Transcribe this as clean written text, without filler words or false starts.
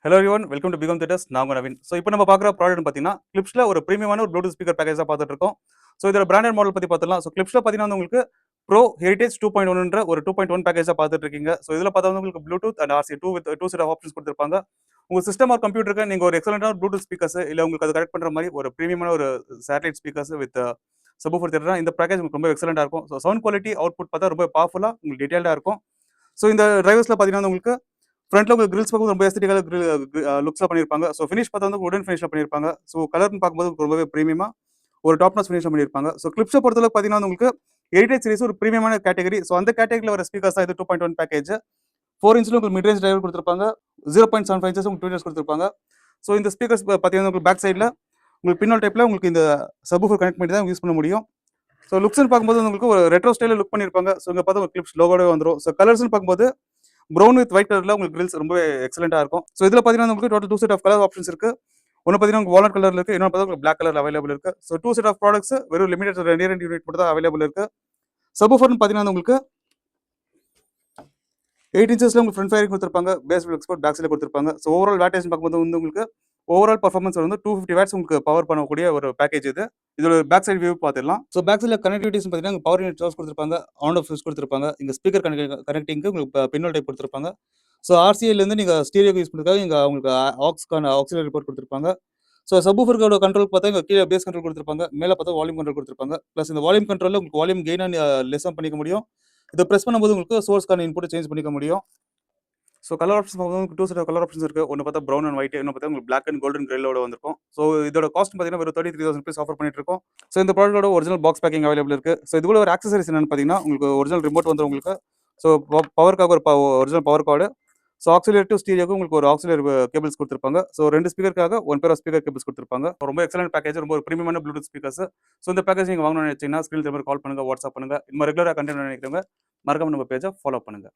Hello everyone welcome to become theatres. நான் உங்க Naveen. So இப்போ நம்ம பார்க்குற ப்ராடக்ட் பார்த்தீங்கன்னா கிளிப்ஸில் ஒரு ப்ரீமியமான ஒரு ப்ளூடூத் ஸ்பீக்கர் பேக்கேஜாக பார்த்துட்டு இருக்கோம். ஸோ இதோட பிராண்டட் மாடல் பற்றி பார்த்துலாம். ஸோ கிளிப்ஸில் பார்த்தீங்கன்னா வந்து உங்களுக்கு ப்ரோ ஹெரிடேஜ் 2.1ன்ற ஒரு 2.1 பேக்கேஜாக பார்த்துட்டு இருக்கீங்க. ஸோ இதில் பார்த்தா வந்து உங்களுக்கு Bluetooth and RC two set of options கொடுத்துருப்பாங்க. உங்கள் சிஸ்டம் ஆர் கம்ப்யூட்டருக்கு நீங்கள் ஒரு எக்ஸலண்டான ப்ளூடூத் ஸ்பீக்கர்ஸ் இல்லை உங்களுக்கு அது கனெக்ட் பண்ணுற மாதிரி ஒரு ப்ரீமியமான ஒரு சேட்டலைட் ஸ்பீக்கர்ஸ் வித் சப்வூஃபர் தேட்டர்னா இந்த பேக்கேஜ் உங்களுக்கு ரொம்ப எக்ஸலண்டாக இருக்கும். ஸோ சவுண்ட் குவாலிட்டி அவுட்புட் பார்த்தா ரொம்ப பவர்ஃபுல்லாக உங்களுக்கு டீடைல்டாக இருக்கும். ஸோ இந்த டிரைவர்ஸில் பார்த்தீங்கன்னா உங்களுக்கு ஃப்ரண்ட்ல உங்களுக்கு கிரில்ஸ் பார்க்கும்போது ரொம்ப எஸ்தட்டிக்காக லுக்ஸாக பண்ணியிருப்பாங்க. ஸோ ஃபினிஷ் பார்த்தா வந்து உடன் ஃபினிஷில் பண்ணியிருப்பாங்க. ஸோ கலர்னு பார்க்கும்போது ரொம்பவே ப்ரீமியமாக ஒரு டாப் நாச் ஃபினிஷில் பண்ணியிருப்பாங்க. ஸோ கிளிப்ஸை பொறுத்தளவுக்கு பார்த்தீங்கன்னா உங்களுக்கு எயிட்டேஜ் சீரிஸ் ஒரு ப்ரீமியமான கேட்டகரி. ஸோ அந்த கேட்டகரியில் வர ஸ்பீக்கர்ஸ் தான் இது 2.1 பேக்கேஜ். 4 இன்ச்சில் உங்களுக்கு மிட் ரேஞ்ச் டிரைவர் கொடுத்துருப்பாங்க. 0.75 இன்ச்சஸ் உங்களுக்கு 2 இயர்ஸ் கொடுத்துருப்பாங்க. ஸோ இந்த ஸ்பீக்கர்ஸ் பார்த்தீங்கன்னா உங்களுக்கு பேக் சைடில் உங்களுக்கு பின்னல் டைப்பில் உங்களுக்கு இந்த சப்வூஃபர் கனெக்ட் பண்ணி தான் யூஸ் பண்ண முடியும். ஸோ லுக்ஸ்னு பார்க்கும்போது உங்களுக்கு ஒரு ரெட்ரோ ஸ்டைலில் லுக் பண்ணியிருப்பாங்க. ஸோ இங்கே பார்த்தா கிளிப்ஸ் லோகோவே வந்துடும். ஸோ கலர்ஸ்னு பார்க்கும்போது ப்ரௌன் வித் ஒயிட் கலரில் உங்களுக்கு கிரில்ஸ் ரொம்ப எக்ஸலண்டாக இருக்கும். ஸோ இதில் பார்த்தீங்கன்னா உங்களுக்கு total 2 set of colour options இருக்குது. ஒன்று பார்த்தீங்கன்னா உங்களுக்கு வால்நட் கலரில் இருக்குது, இன்னொன்று பார்த்தா பிளாக் கலர் அவைலபிள் இருக்குது. ஸோ 2 செட் ஆஃப் ப்ராடக்ட்ஸ் வெறும் லிமிடெட் நியர் அண்ட் யூனிட் மட்டும் தான் அவைலபிள் இருக்குது. சப்வூஃபர்னு பார்த்தீங்கன்னா உங்களுக்கு 8 இன்ச்சஸில் உங்களுக்கு ஃப்ரண்ட் ஃபயரிங் கொடுத்துருப்பாங்க, பேஸ் எக்ஸ்போர்ட் பேக் சைடில் கொடுத்துருப்பாங்க. ஸோ ஓவரால் வேட்டேஜ் பார்க்கும்போது வந்து உங்களுக்கு ஓவரால் பர்ஃபார்மன்ஸ் வந்து 250 வாட்ஸ் உங்களுக்கு பவர் பண்ணக்கூடிய ஒரு பேக்கேஜ் இது. இதோட பேக் சைடு வியூ பார்த்துடலாம். ஸோ பேக் சைடில் கனெக்டிவிட்டிஸ் பார்த்தீங்கன்னா பவர் யூனிட் சார்ஜ் கொடுத்துருப்பாங்க, ஆன் ஆஃப் ஸ்விட்ச் கொடுத்துருப்பாங்க. இங்கே ஸ்பீக்கர் கனெக்டிங்க்கு உங்களுக்கு பின்னல் டைப் கொடுத்துருப்பாங்க. ஸோ ஆர்சிஐலேருந்து நீங்கள் ஸ்டீரியோக்கு யூஸ் பண்ணுறதுக்காக இங்கே உங்களுக்கு ஆக்சிலரி போர்ட் கொடுத்துருப்பாங்க. ஸோ சப்வூஃபரோட கண்ட்ரோல் பார்த்தா இங்கே கீழே பேஸ் கண்ட்ரோல் கொடுத்துருப்பாங்க, மேலே பார்த்தா வால்யூம் கண்ட்ரோல் கொடுத்துருப்பாங்க. ப்ளஸ் இந்த வால்யூம் கண்ட்ரோலில் உங்களுக்கு வால்யூம் கெயின் அண்ட் லெஸ்ஸாக பண்ணிக்க முடியும். இதை ப்ரெஸ் பண்ணும்போது உங்களுக்கு சோர்ஸ்க்கான இன்புட்டை சேஞ்ச் பண்ணிக்க முடியும். ஸோ கலர் ஆப்ஷன்ஸ் பார்க்கும்போது 2 செட் ஆஃப் கலர் ஆப்ஷன்ஸ் இருக்குது. ஒன்று பார்த்தா ப்ரௌன் அண்ட் ஒயிட், இன்னும் பார்த்தா உங்களுக்கு பிளாக் அண்ட் கோல்டன் கிரேலோட வந்திருக்கும். ஸோ இதோட காஸ்ட் பார்த்தீங்கன்னா வெறும் 33,000 rupees ஆஃபர் பண்ணிட்டு இருக்கோம். ஸோ இந்த ப்ராடக்ட்டோட ஒரிஜினல் பாக்ஸ் பேக்கிங் அவைலபிள் இருக்குது. ஸோ இது கூட ஒரு ஆக்சசரிஸ் என்னன்னு பார்த்தீங்கன்னா உங்களுக்கு ஒரிஜினல் ரிமோட் வந்து உங்களுக்கு ஸோ பவருக்காக ஒரு original power card. So auxiliary to ஸ்டீரியோக்கு உங்களுக்கு ஒரு ஆக்சிலரி கேபிள்ஸ் கொடுத்துருப்பாங்க. ஸோ 2 ஸ்பீக்கருக்காக 1 பேர் ஆஃப் ஸ்பீக்கர் கேபிள்ஸ் கொடுத்துருப்பாங்க. ரொம்ப எக்ஸலன்ட் பேக்கேஜ், ரொம்ப ஒரு ப்ரீமியமான ப்ளூடூத் ஸ்பீக்கர்ஸ். ஸோ இந்த பேக்கேஜ் நீங்கள் வாங்கணும்னு நினைச்சீங்கன்னா ஸ்க்ரீன் நம்பர் கால் பண்ணுங்கள், வாட்ஸ்அப் பண்ணுங்கள். இந்த மாதிரி ரெகுலராக கண்டென்ட் நினைக்கிறவங்க மறக்காம நம்ம பேஜை ஃபாலோ பண்ணுங்கள்.